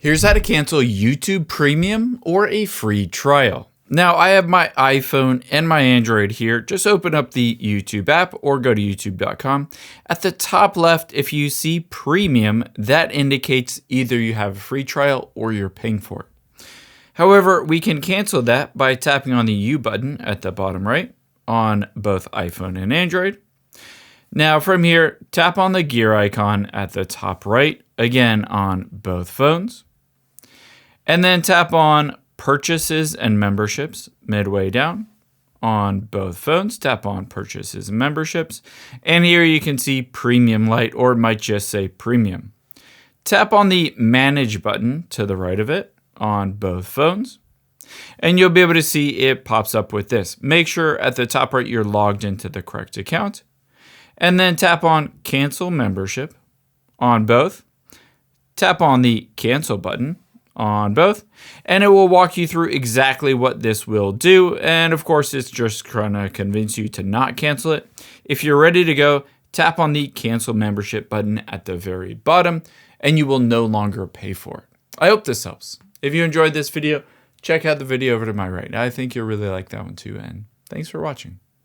Here's how to cancel YouTube Premium or a free trial. Now, I have my iPhone and my Android here. Just open up the YouTube app or go to youtube.com. At the top left, if you see Premium, that indicates either you have a free trial or you're paying for it. However, we can cancel that by tapping on the U button at the bottom right on both iPhone and Android. Now from here, tap on the gear icon at the top right, again on both phones. And then tap on Purchases and Memberships midway down on both phones. Tap on Purchases and Memberships. And here you can see Premium Lite, or it might just say Premium. Tap on the Manage button to the right of it on both phones. And you'll be able to see it pops up with this. Make sure at the top right you're logged into the correct account. And then tap on Cancel Membership on both. Tap on the Cancel button on both, and it will walk you through exactly what this will do. And of course, it's just trying to convince you to not cancel it. If you're ready to go, tap on the Cancel Membership button at the very bottom, and you will no longer pay for it. I hope this helps. If you enjoyed this video, check out the video over to my right. I think you'll really like that one too, and thanks for watching.